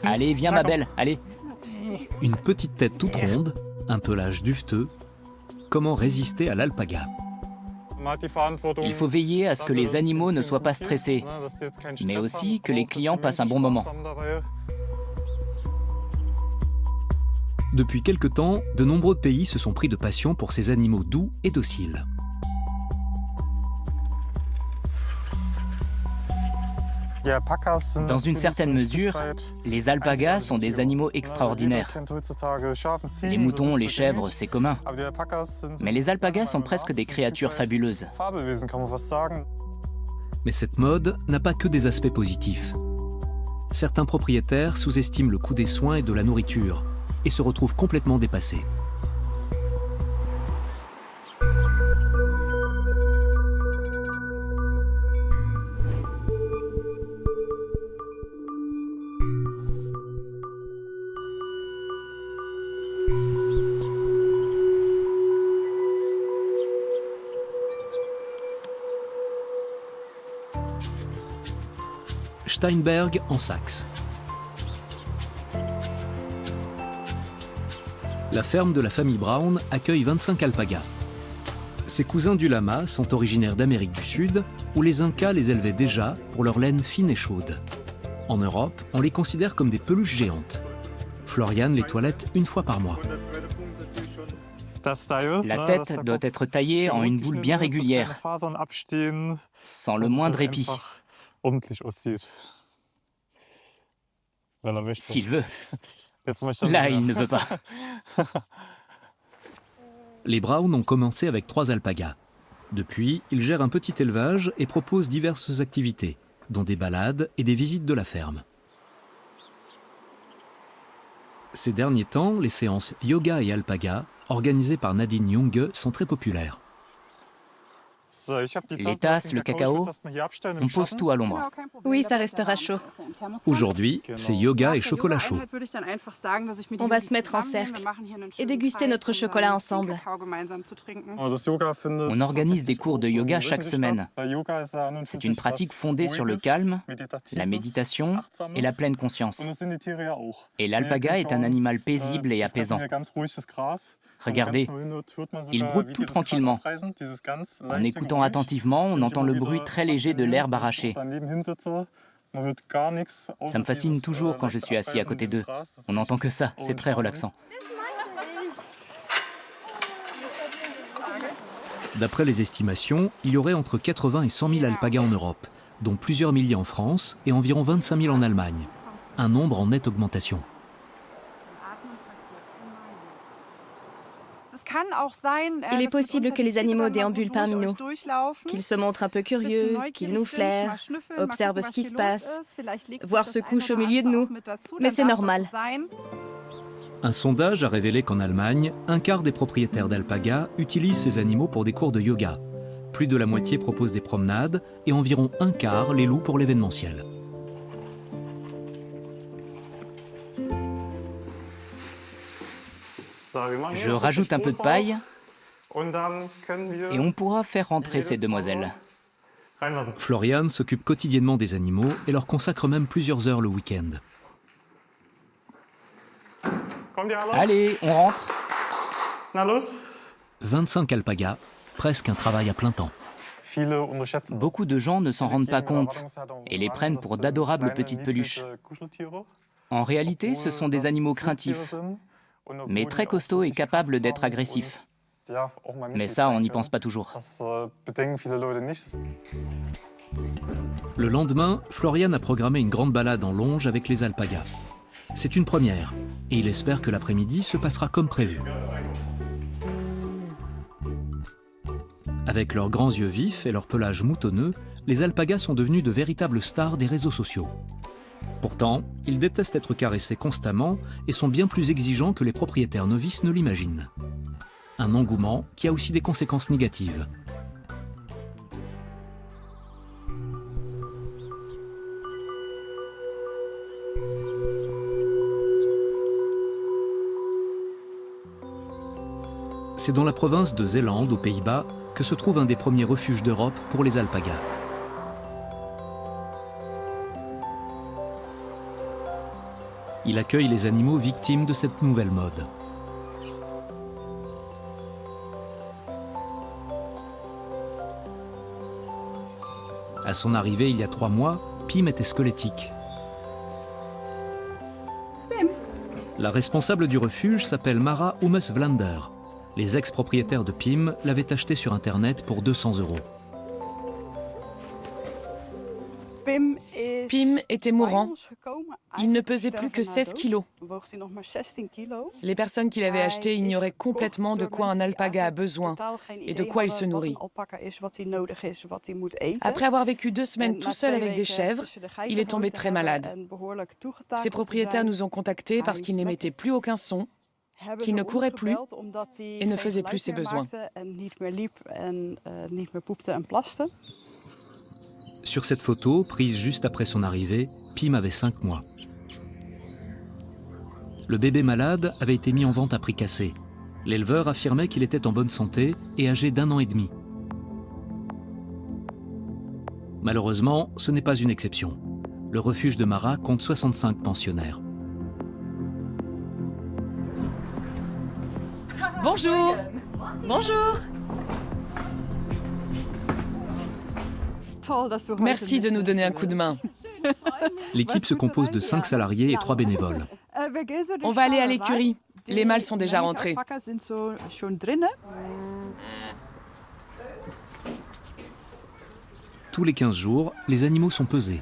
Allez, viens ma belle, allez. Une petite tête toute ronde, un pelage duveteux. Comment résister à l'alpaga? Il faut veiller à ce que les animaux ne soient pas stressés, mais aussi que les clients passent un bon moment. Depuis quelque temps, de nombreux pays se sont pris de passion pour ces animaux doux et dociles. Dans une certaine mesure, les alpagas sont des animaux extraordinaires. Les moutons, les chèvres, c'est commun. Mais les alpagas sont presque des créatures fabuleuses. Mais cette mode n'a pas que des aspects positifs. Certains propriétaires sous-estiment le coût des soins et de la nourriture et se retrouvent complètement dépassés. Steinberg en Saxe. La ferme de la famille Brown accueille 25 alpagas. Ces cousins du lama sont originaires d'Amérique du Sud, où les Incas les élevaient déjà pour leur laine fine et chaude. En Europe, on les considère comme des peluches géantes. Florian les toilette une fois par mois. La tête doit être taillée en une boule bien régulière, sans le moindre épi. S'il veut. Là, il ne veut pas. Les Brown ont commencé avec 3 alpagas. Depuis, ils gèrent un petit élevage et proposent diverses activités, dont des balades et des visites de la ferme. Ces derniers temps, les séances yoga et alpaga, organisées par Nadine Junge, sont très populaires. Les tasses, le cacao, on pose tout à l'ombre. Oui, ça restera chaud. Aujourd'hui, c'est yoga et chocolat chaud. On va se mettre en cercle et déguster notre chocolat ensemble. On organise des cours de yoga chaque semaine. C'est une pratique fondée sur le calme, la méditation et la pleine conscience. Et l'alpaga est un animal paisible et apaisant. Regardez, il broute tout tranquillement. En écoutant attentivement, on entend le bruit très léger de l'herbe arrachée. Ça me fascine toujours quand je suis assis à côté d'eux. On n'entend que ça, c'est très relaxant. D'après les estimations, il y aurait entre 80 et 100 000 alpagas en Europe, dont plusieurs milliers en France et environ 25 000 en Allemagne. Un nombre en nette augmentation. Il est possible que les animaux déambulent parmi nous, qu'ils se montrent un peu curieux, qu'ils nous flairent, observent ce qui se passe, voire se couchent au milieu de nous. Mais c'est normal. Un sondage a révélé qu'en Allemagne, un quart des propriétaires d'alpagas utilisent ces animaux pour des cours de yoga. Plus de la moitié proposent des promenades et environ un quart les louent pour l'événementiel. Je rajoute un peu de paille et on pourra faire rentrer ces demoiselles. Florian s'occupe quotidiennement des animaux et leur consacre même plusieurs heures le week-end. Allez, on rentre. 25 alpagas, presque un travail à plein temps. Beaucoup de gens ne s'en rendent pas compte et les prennent pour d'adorables petites peluches. En réalité, ce sont des animaux craintifs, mais très costauds et capables d'être agressifs. Mais ça, on n'y pense pas toujours. Le lendemain, Florian a programmé une grande balade en longe avec les alpagas. C'est une première, et il espère que l'après-midi se passera comme prévu. Avec leurs grands yeux vifs et leur pelage moutonneux, les alpagas sont devenus de véritables stars des réseaux sociaux. Pourtant, ils détestent être caressés constamment et sont bien plus exigeants que les propriétaires novices ne l'imaginent. Un engouement qui a aussi des conséquences négatives. C'est dans la province de Zélande, aux Pays-Bas, que se trouve un des premiers refuges d'Europe pour les alpagas. Il accueille les animaux victimes de cette nouvelle mode. À son arrivée il y a 3 mois, Pim était squelettique. La responsable du refuge s'appelle Mara Oemmes-Vlander. Les ex-propriétaires de Pim l'avaient acheté sur Internet pour 200 €. Pim était mourant. Il ne pesait plus que 16 kilos. Les personnes qui l'avaient acheté ignoraient complètement de quoi un alpaga a besoin et de quoi il se nourrit. Après avoir vécu 2 semaines tout seul avec des chèvres, il est tombé très malade. Ses propriétaires nous ont contactés parce qu'il n'émettait plus aucun son, qu'il ne courait plus et ne faisait plus ses besoins. Sur cette photo, prise juste après son arrivée, Pim avait 5 mois. Le bébé malade avait été mis en vente à prix cassé. L'éleveur affirmait qu'il était en bonne santé et âgé d'1 an et demi. Malheureusement, ce n'est pas une exception. Le refuge de Mara compte 65 pensionnaires. Bonjour. Bonjour. Merci de nous donner un coup de main. L'équipe se compose de 5 salariés et 3 bénévoles. On va aller à l'écurie. Les mâles sont déjà rentrés. Tous les 15 jours, les animaux sont pesés.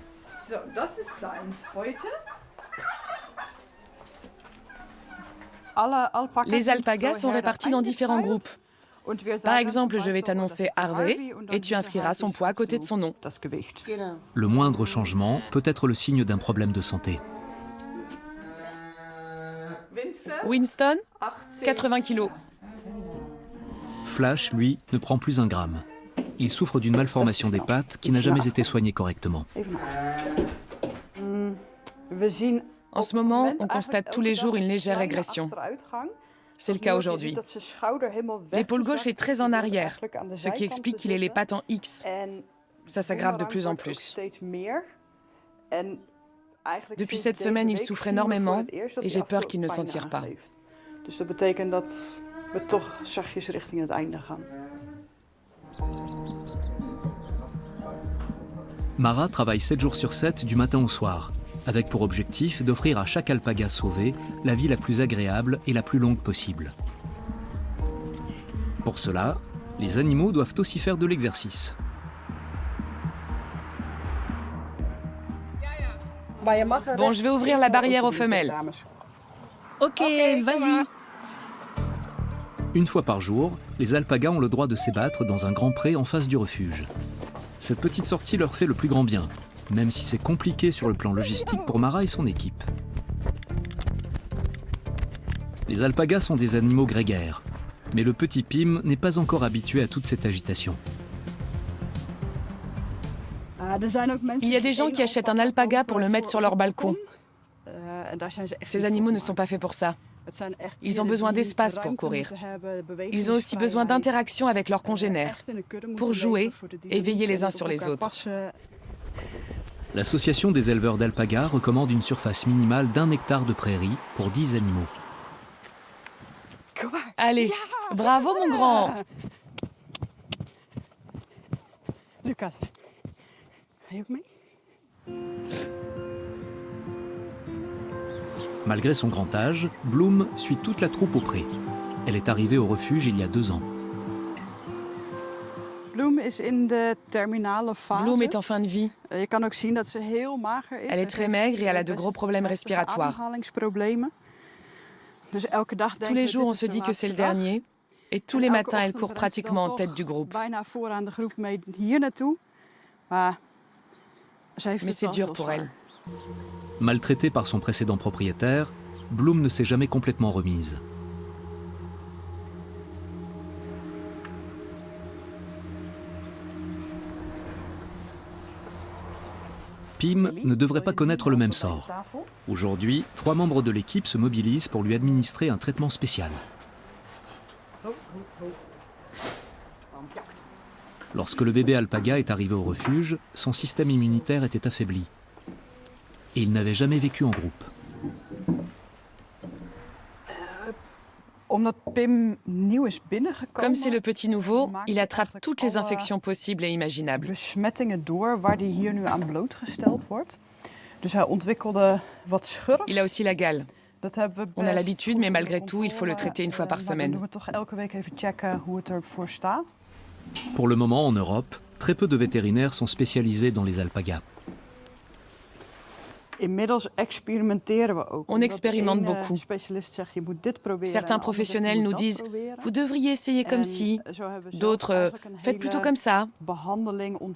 Les alpagas sont répartis dans différents groupes. Par exemple, je vais t'annoncer Harvey et tu inscriras son poids à côté de son nom. Le moindre changement peut être le signe d'un problème de santé. Winston, 80 kilos. Flash, lui, ne prend plus 1 gramme. Il souffre d'une malformation des pattes qui n'a jamais été soignée correctement. En ce moment, on constate tous les jours une légère régression. C'est le cas aujourd'hui. L'épaule gauche est très en arrière, ce qui explique qu'il ait les pattes en X. Ça s'aggrave de plus en plus. Depuis cette semaine, il souffre énormément et j'ai peur qu'il ne s'en tire pas. Mara travaille 7 jours sur 7 du matin au soir, avec pour objectif d'offrir à chaque alpaga sauvé la vie la plus agréable et la plus longue possible. Pour cela, les animaux doivent aussi faire de l'exercice. Bon, je vais ouvrir la barrière aux femelles. Ok, vas-y. Une fois par jour, les alpagas ont le droit de s'ébattre dans un grand pré en face du refuge. Cette petite sortie leur fait le plus grand bien, même si c'est compliqué sur le plan logistique pour Mara et son équipe. Les alpagas sont des animaux grégaires, mais le petit Pim n'est pas encore habitué à toute cette agitation. Il y a des gens qui achètent un alpaga pour le mettre sur leur balcon. Ces animaux ne sont pas faits pour ça. Ils ont besoin d'espace pour courir. Ils ont aussi besoin d'interaction avec leurs congénères, pour jouer et veiller les uns sur les autres. L'association des éleveurs d'alpagas recommande une surface minimale d'1 hectare de prairie pour 10 animaux. Allez, bravo mon grand! Lucas, Malgré son grand âge, Bloom suit toute la troupe au pré. Elle est arrivée au refuge il y a 2 ans. Bloom est en fin de vie. Elle est très maigre et elle a de gros problèmes respiratoires. Tous les jours, on se dit que c'est le dernier. Et tous les matins, elle court pratiquement en tête du groupe. Mais c'est dur pour elle. Maltraitée par son précédent propriétaire, Bloom ne s'est jamais complètement remise. Pim ne devrait pas connaître le même sort. Aujourd'hui, 3 membres de l'équipe se mobilisent pour lui administrer un traitement spécial. Lorsque le bébé alpaga est arrivé au refuge, son système immunitaire était affaibli. Et il n'avait jamais vécu en groupe. Comme c'est le petit nouveau, il attrape toutes les infections possibles et imaginables. Il a aussi la gale. On a l'habitude, mais malgré tout, il faut le traiter une fois par semaine. Pour le moment, en Europe, très peu de vétérinaires sont spécialisés dans les alpagas. On expérimente beaucoup. Certains professionnels nous disent « Vous devriez essayer comme ci », d'autres « Faites plutôt comme ça ».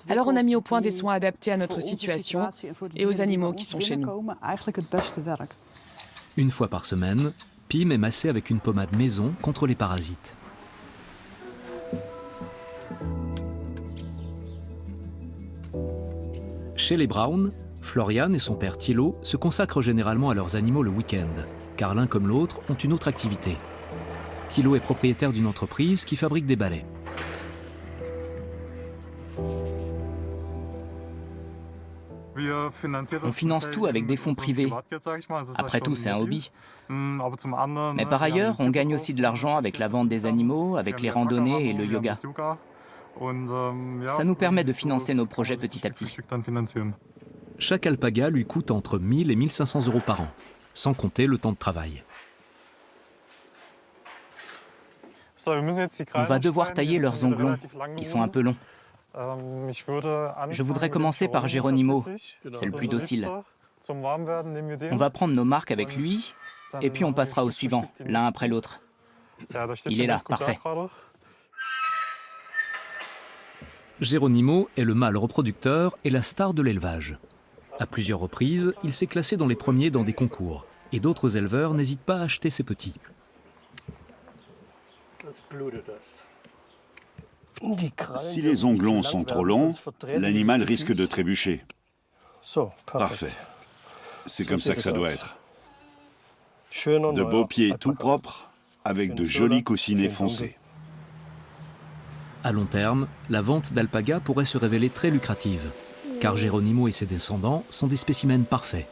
Alors on a mis au point des soins adaptés à notre situation et aux animaux qui sont chez nous. Une fois par semaine, Pim est massé avec une pommade maison contre les parasites. Chez les Brown, Florian et son père Thilo se consacrent généralement à leurs animaux le week-end, car l'un comme l'autre ont une autre activité. Thilo est propriétaire d'une entreprise qui fabrique des balais. On finance tout avec des fonds privés. Après tout, c'est un hobby. Mais par ailleurs, on gagne aussi de l'argent avec la vente des animaux, avec les randonnées et le yoga. Ça nous permet de financer nos projets petit à petit. Chaque alpaga lui coûte entre 1000 et 1500 euros par an, sans compter le temps de travail. On va devoir tailler leurs ongles. Ils sont un peu longs. Je voudrais commencer par Geronimo, c'est le plus docile. On va prendre nos marques avec lui, et puis on passera au suivant, l'un après l'autre. Il est là, parfait. Geronimo est le mâle reproducteur et la star de l'élevage. À plusieurs reprises, il s'est classé dans les premiers dans des concours, et d'autres éleveurs n'hésitent pas à acheter ses petits. Si les ongles sont trop longs, l'animal risque de trébucher. Parfait. C'est comme ça que ça doit être. De beaux pieds tout propres, avec de jolis coussinets foncés. À long terme, la vente d'alpagas pourrait se révéler très lucrative, car Geronimo et ses descendants sont des spécimens parfaits.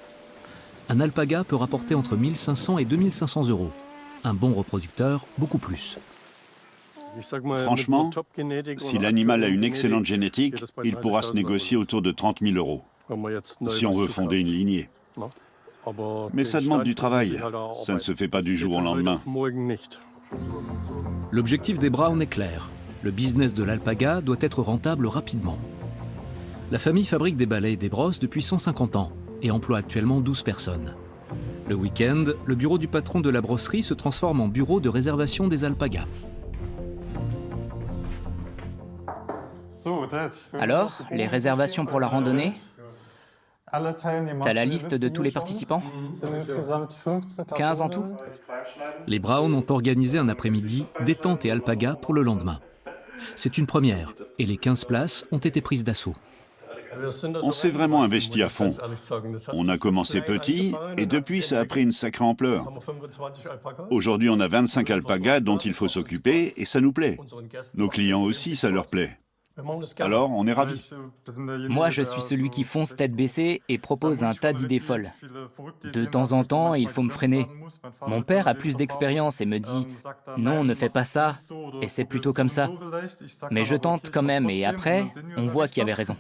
Un alpaga peut rapporter entre 1500 et 2500 euros. Un bon reproducteur, beaucoup plus. Franchement, si l'animal a une excellente génétique, il pourra se négocier autour de 30 000 euros, si on veut fonder une lignée. Mais ça demande du travail, ça ne se fait pas du jour au lendemain. L'objectif des Brown est clair. Le business de l'alpaga doit être rentable rapidement. La famille fabrique des balais et des brosses depuis 150 ans et emploie actuellement 12 personnes. Le week-end, le bureau du patron de la brosserie se transforme en bureau de réservation des alpagas. Alors, les réservations pour la randonnée? T'as la liste de tous les participants? 15 en tout? Les Brown ont organisé un après-midi détente et alpaga pour le lendemain. C'est une première et les 15 places ont été prises d'assaut. On s'est vraiment investi à fond. On a commencé petit et depuis ça a pris une sacrée ampleur. Aujourd'hui on a 25 alpagas dont il faut s'occuper et ça nous plaît. Nos clients aussi, ça leur plaît. Alors on est ravis. Moi je suis celui qui fonce tête baissée et propose un tas d'idées folles. De temps en temps il faut me freiner. Mon père a plus d'expérience et me dit « Non, ne fais pas ça, et c'est plutôt comme ça ». Mais je tente quand même et après, on voit qu'il avait raison.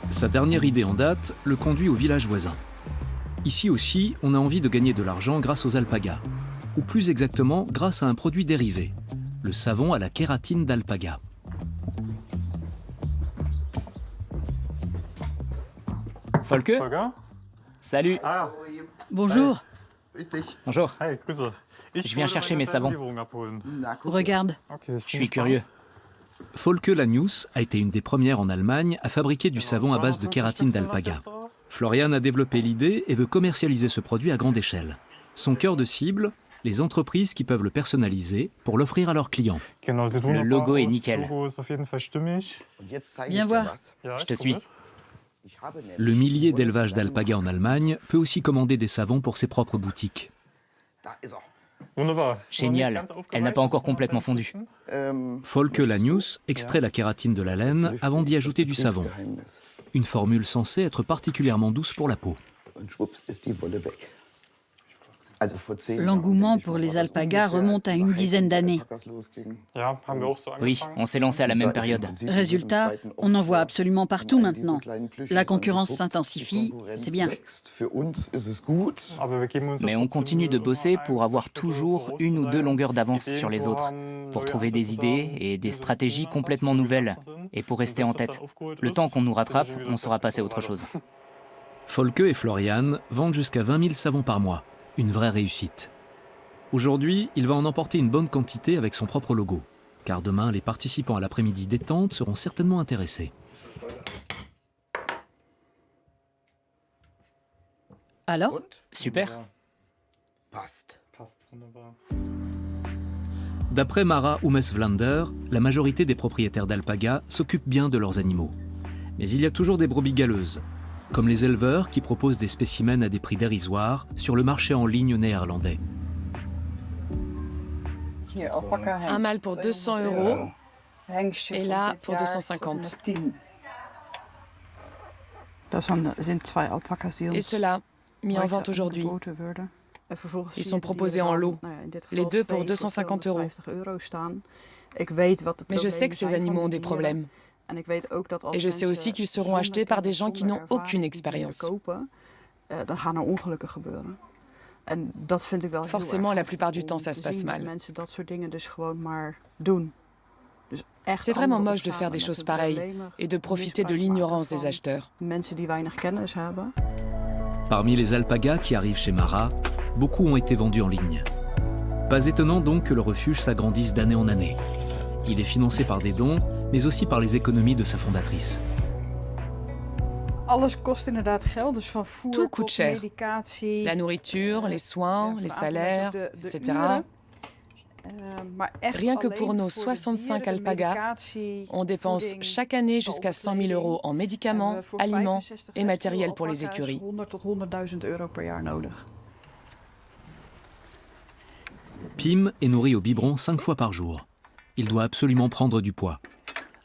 Sa dernière idée en date le conduit au village voisin. Ici aussi, on a envie de gagner de l'argent grâce aux alpagas. Ou plus exactement, grâce à un produit dérivé, le savon à la kératine d'alpaga. Folke? Salut. Bonjour. Bonjour. Je viens chercher mes savons. Regarde. Je suis curieux. Folke Lanius a été une des premières en Allemagne à fabriquer du savon à base de kératine d'alpaga. Florian a développé l'idée et veut commercialiser ce produit à grande échelle. Son cœur de cible, les entreprises qui peuvent le personnaliser pour l'offrir à leurs clients. Le logo est nickel. Viens voir. Je te suis. Le millier d'élevages d'alpagas en Allemagne peut aussi commander des savons pour ses propres boutiques. Génial. Elle n'a pas encore complètement fondu. Folke Lanius extrait la kératine de la laine avant d'y ajouter du savon. Une formule censée être particulièrement douce pour la peau. L'engouement pour les alpagas remonte à une dizaine d'années. Oui, on s'est lancé à la même période. Résultat, on en voit absolument partout maintenant. La concurrence s'intensifie, c'est bien. Mais on continue de bosser pour avoir toujours une ou deux longueurs d'avance sur les autres, pour trouver des idées et des stratégies complètement nouvelles, et pour rester en tête. Le temps qu'on nous rattrape, on saura passer à autre chose. Folke et Florian vendent jusqu'à 20 000 savons par mois. Une vraie réussite. Aujourd'hui, il va en emporter une bonne quantité avec son propre logo. Car demain, les participants à l'après-midi détente seront certainement intéressés. Alors ? Super. D'après Mara Oumesvlander, la majorité des propriétaires d'alpagas s'occupent bien de leurs animaux. Mais il y a toujours des brebis galeuses, comme les éleveurs qui proposent des spécimens à des prix dérisoires sur le marché en ligne néerlandais. Un mâle pour 200 € et là pour 250. Et ceux-là, mis en vente aujourd'hui. Ils sont proposés en lot, les deux pour 250 €. Mais je sais que ces animaux ont des problèmes. Et je sais aussi qu'ils seront achetés par des gens qui n'ont aucune expérience. Forcément, la plupart du temps, ça se passe mal. C'est vraiment moche de faire des choses pareilles et de profiter de l'ignorance des acheteurs. Parmi les alpagas qui arrivent chez Mara, beaucoup ont été vendus en ligne. Pas étonnant donc que le refuge s'agrandisse d'année en année. Il est financé par des dons, mais aussi par les économies de sa fondatrice. Tout coûte cher. La nourriture, les soins, les salaires, etc. Rien que pour nos 65 alpagas, on dépense chaque année jusqu'à 100 000 € en médicaments, aliments et matériel pour les écuries. Pim est nourri au biberon 5 fois par jour. Il doit absolument prendre du poids.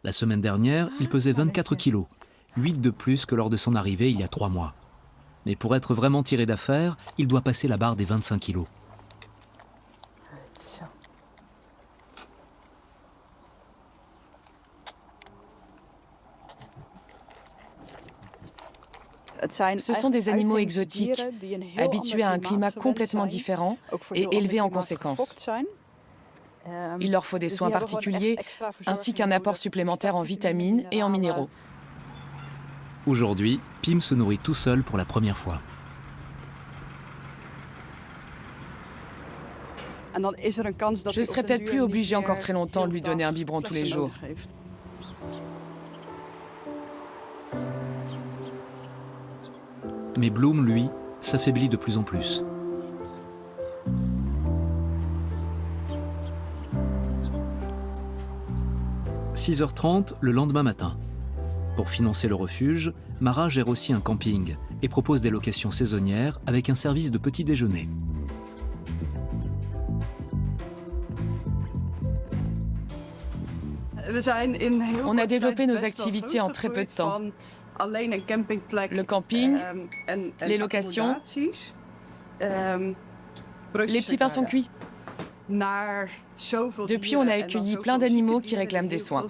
La semaine dernière, il pesait 24 kilos, 8 de plus que lors de son arrivée il y a 3 mois. Mais pour être vraiment tiré d'affaire, il doit passer la barre des 25 kilos. Ce sont des animaux exotiques, habitués à un climat complètement différent et élevés en conséquence. Il leur faut des soins particuliers, ainsi qu'un apport supplémentaire en vitamines et en minéraux. Aujourd'hui, Pim se nourrit tout seul pour la première fois. Je ne serais peut-être plus obligée encore très longtemps de lui donner un biberon tous les jours. Mais Bloom, lui, s'affaiblit de plus en plus. « 6h30 le lendemain matin. Pour financer le refuge, Mara gère aussi un camping et propose des locations saisonnières avec un service de petit déjeuner. On a développé nos activités en très peu de temps. Le camping, les locations, les petits pains sont cuits. Depuis, on a accueilli plein d'animaux qui réclament des soins.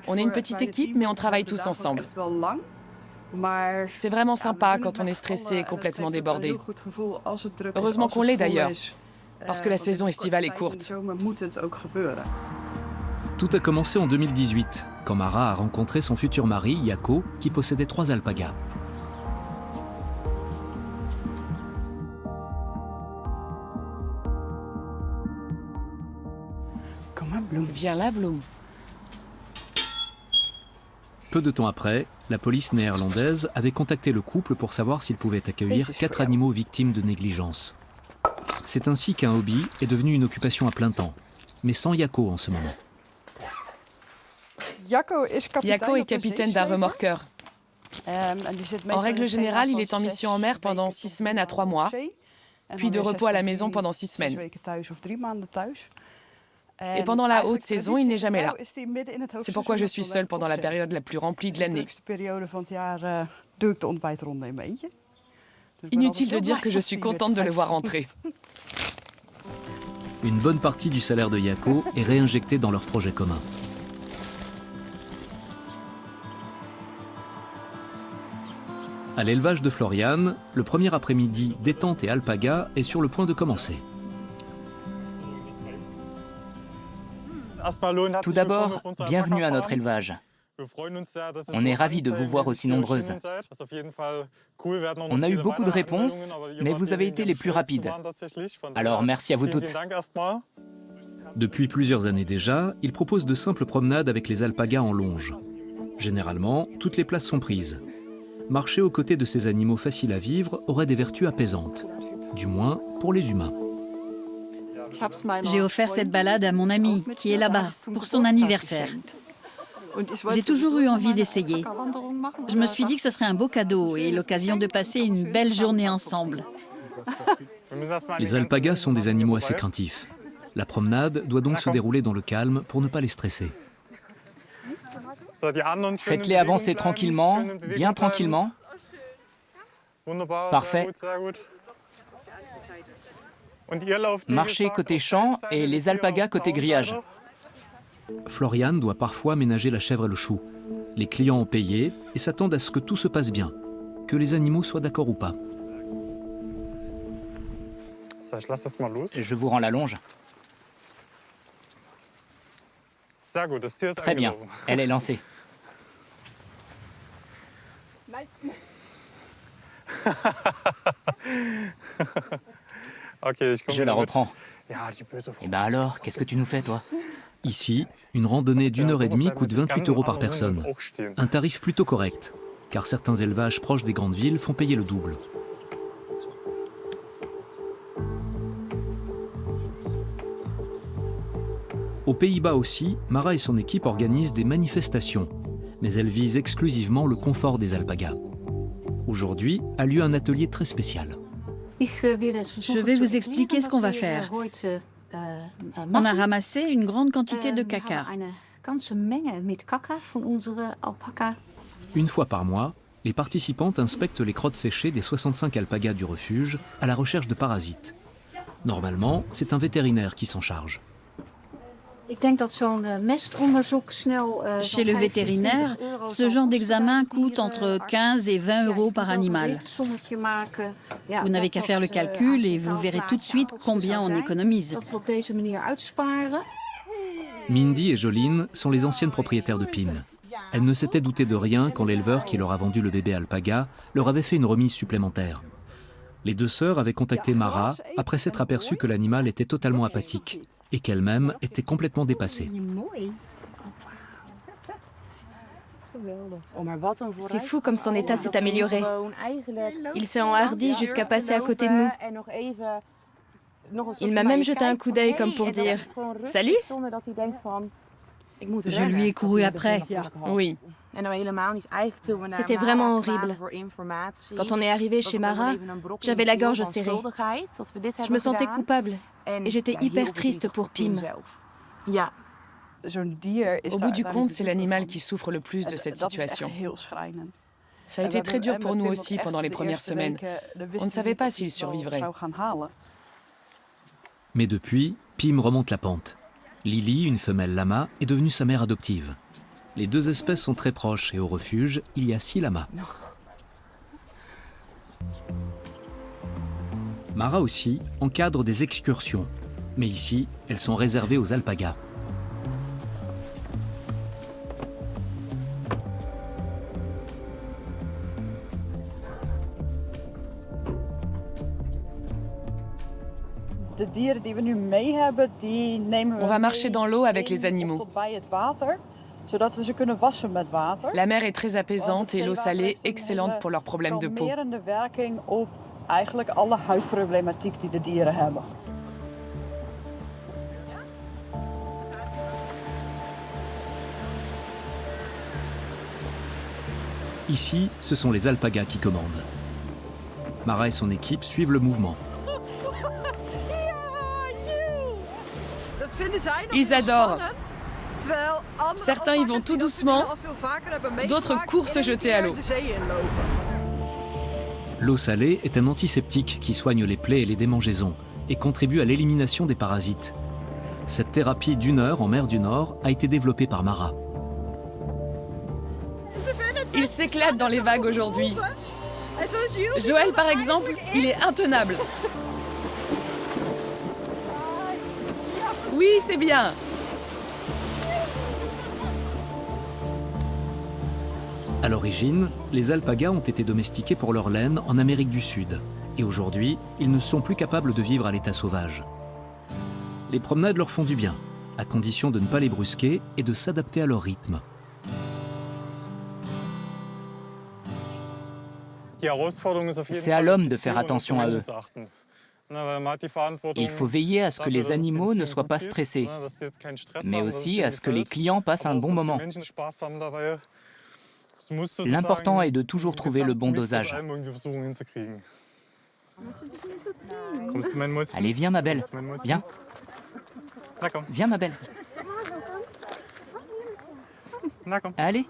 On est une petite équipe, mais on travaille tous ensemble. C'est vraiment sympa quand on est stressé et complètement débordé. Heureusement qu'on l'est d'ailleurs, parce que la saison estivale est courte. Tout a commencé en 2018, quand Mara a rencontré son futur mari, Jaakko, qui possédait 3 alpagas. Viens là, Bloom. Peu de temps après, la police néerlandaise avait contacté le couple pour savoir s'ils pouvaient accueillir 4 animaux victimes de négligence. C'est ainsi qu'un hobby est devenu une occupation à plein temps, mais sans Jaakko en ce moment. Jaakko est capitaine d'un remorqueur. En règle générale, il est en mission en mer pendant 6 semaines à 3 mois, puis de repos à la maison pendant 6 semaines. Et pendant la haute saison, il n'est jamais là. C'est pourquoi je suis seule pendant la période la plus remplie de l'année. Inutile de dire que je suis contente de le voir rentrer. Une bonne partie du salaire de Jaco est réinjectée dans leur projet commun. À l'élevage de Florian, le premier après-midi détente et alpaga est sur le point de commencer. Tout d'abord, bienvenue à notre élevage. On est ravis de vous voir aussi nombreuses. On a eu beaucoup de réponses, mais vous avez été les plus rapides. Alors merci à vous toutes. Depuis plusieurs années déjà, il propose de simples promenades avec les alpagas en longe. Généralement, toutes les places sont prises. Marcher aux côtés de ces animaux faciles à vivre aurait des vertus apaisantes, du moins pour les humains. J'ai offert cette balade à mon ami, qui est là-bas, pour son anniversaire. J'ai toujours eu envie d'essayer. Je me suis dit que ce serait un beau cadeau et l'occasion de passer une belle journée ensemble. Les alpagas sont des animaux assez craintifs. La promenade doit donc se dérouler dans le calme pour ne pas les stresser. Faites-les avancer tranquillement, bien tranquillement. Parfait. Marchez côté champ et les alpagas côté grillage. Florian doit parfois ménager la chèvre et le chou. Les clients ont payé et s'attendent à ce que tout se passe bien, que les animaux soient d'accord ou pas. Je vous rends la longe. Très bien, elle est lancée. Je la reprends. Et ben alors, qu'est-ce que tu nous fais, toi? Ici, une randonnée d'1h30 coûte 28 € par personne. Un tarif plutôt correct, car certains élevages proches des grandes villes font payer le double. Aux Pays-Bas aussi, Mara et son équipe organisent des manifestations, mais elles visent exclusivement le confort des alpagas. Aujourd'hui a lieu un atelier très spécial. Je vais vous expliquer ce qu'on va faire. On a ramassé une grande quantité de caca. Une fois par mois, les participantes inspectent les crottes séchées des 65 alpagas du refuge à la recherche de parasites. Normalement, c'est un vétérinaire qui s'en charge. Chez le vétérinaire, ce genre d'examen coûte entre 15 et 20 € par animal. Vous n'avez qu'à faire le calcul et vous verrez tout de suite combien on économise. Mindy et Jolene sont les anciennes propriétaires de Pim. Elles ne s'étaient doutées de rien quand l'éleveur qui leur a vendu le bébé alpaga leur avait fait une remise supplémentaire. Les deux sœurs avaient contacté Mara après s'être aperçues que l'animal était totalement apathique et qu'elle-même était complètement dépassée. C'est fou comme son état s'est amélioré. Il s'est enhardi jusqu'à passer à côté de nous. Il m'a même jeté un coup d'œil comme pour dire « Salut !» Je lui ai couru après. Oui. C'était vraiment horrible. Quand on est arrivé chez Mara, j'avais la gorge serrée. Je me sentais coupable et j'étais hyper triste pour Pim. Au bout du compte, c'est l'animal qui souffre le plus de cette situation. Ça a été très dur pour nous aussi pendant les premières semaines. On ne savait pas s'il survivrait. Mais depuis, Pim remonte la pente. Lily, une femelle lama, est devenue sa mère adoptive. Les deux espèces sont très proches et au refuge, il y a 6 lamas. Mara aussi encadre des excursions. Mais ici, elles sont réservées aux alpagas. On va marcher dans l'eau avec les animaux. La mer est très apaisante et l'eau salée excellente pour leurs problèmes de peau. Ici, ce sont les alpagas qui commandent. Mara et son équipe suivent le mouvement. Ils adorent. Certains y vont tout doucement, d'autres courent se jeter à l'eau. L'eau salée est un antiseptique qui soigne les plaies et les démangeaisons et contribue à l'élimination des parasites. Cette thérapie d'1 heure en mer du Nord a été développée par Mara. Il s'éclate dans les vagues aujourd'hui. Joël, par exemple, il est intenable. Oui, c'est bien. À l'origine, les alpagas ont été domestiqués pour leur laine en Amérique du Sud. Et aujourd'hui, ils ne sont plus capables de vivre à l'état sauvage. Les promenades leur font du bien, à condition de ne pas les brusquer et de s'adapter à leur rythme. C'est à l'homme de faire attention à eux. Il faut veiller à ce que les animaux ne soient pas stressés, mais aussi à ce que les clients passent un bon moment. L'important est de toujours trouver le bon dosage. Allez, viens ma belle, viens. Viens ma belle. Allez.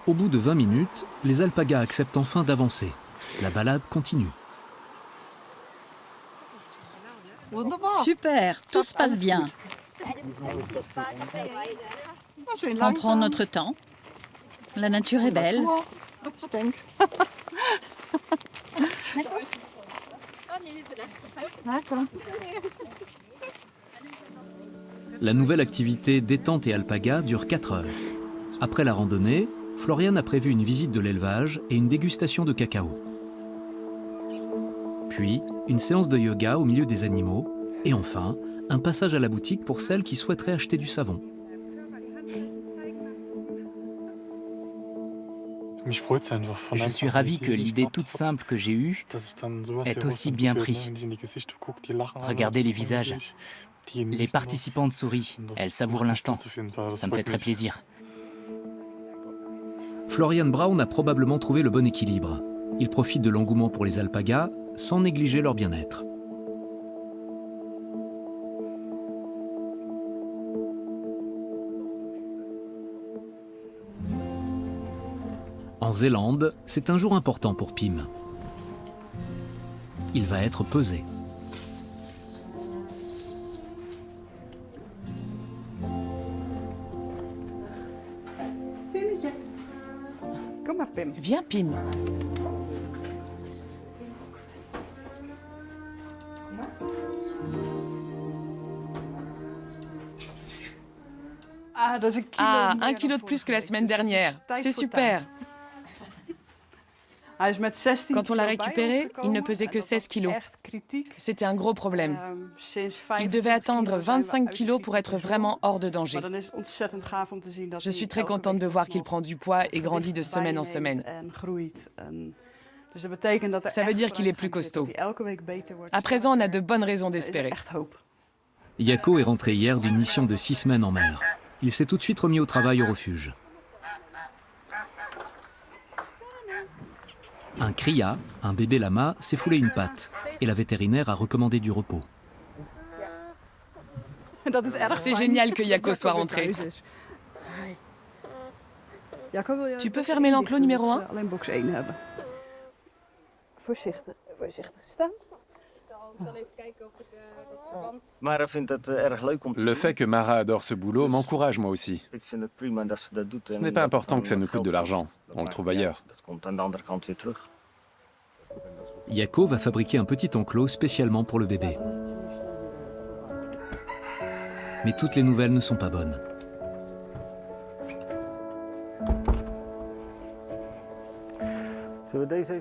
Au bout de 20 minutes, les alpagas acceptent enfin d'avancer. La balade continue. Super, tout se passe bien. On prend notre temps. La nature est belle. La nouvelle activité détente et alpaga dure 4 heures. Après la randonnée, Florian a prévu une visite de l'élevage et une dégustation de cacao. Puis, une séance de yoga au milieu des animaux. Et enfin, un passage à la boutique pour celles qui souhaiteraient acheter du savon. Je suis ravi que l'idée toute simple que j'ai eue ait aussi bien pris. Regardez les visages. Les participantes sourient. Elles savourent l'instant. Ça me fait très plaisir. Florian Braun a probablement trouvé le bon équilibre. Il profite de l'engouement pour les alpagas sans négliger leur bien-être. En Zélande, c'est un jour important pour Pim. Il va être pesé. Viens, Pim. Ah, 1 kilo de plus que la semaine dernière. C'est super. Quand on l'a récupéré, il ne pesait que 16 kilos. C'était un gros problème. Il devait atteindre 25 kilos pour être vraiment hors de danger. Je suis très contente de voir qu'il prend du poids et grandit de semaine en semaine. Ça veut dire qu'il est plus costaud. À présent, on a de bonnes raisons d'espérer. Jaco est rentré hier d'une mission de 6 semaines en mer. Il s'est tout de suite remis au travail au refuge. Un cria, un bébé lama, s'est foulé une patte et la vétérinaire a recommandé du repos. C'est génial que Jaco soit rentré. Tu peux fermer l'enclos numéro 1 ? Le fait que Mara adore ce boulot m'encourage moi aussi. Ce n'est pas important que ça nous coûte de l'argent, on le trouve ailleurs. Jaco va fabriquer un petit enclos spécialement pour le bébé. Mais toutes les nouvelles ne sont pas bonnes.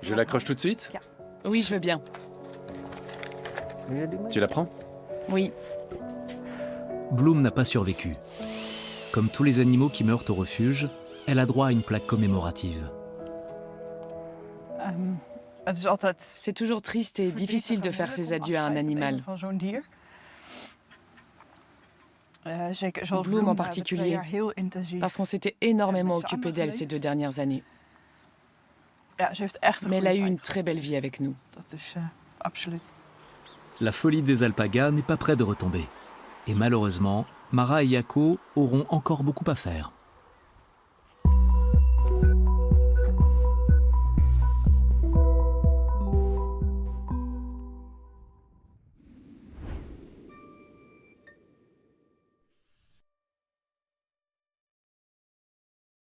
Je l'accroche tout de suite ? Oui, je veux bien. Tu la prends ? Oui. Bloom n'a pas survécu. Comme tous les animaux qui meurent au refuge, elle a droit à une plaque commémorative. C'est toujours triste et difficile de faire ses adieux à un animal. Bloom en particulier, parce qu'on s'était énormément occupé d'elle ces 2 dernières années. Mais elle a eu une très belle vie avec nous. La folie des alpagas n'est pas près de retomber. Et malheureusement, Mara et Jaco auront encore beaucoup à faire.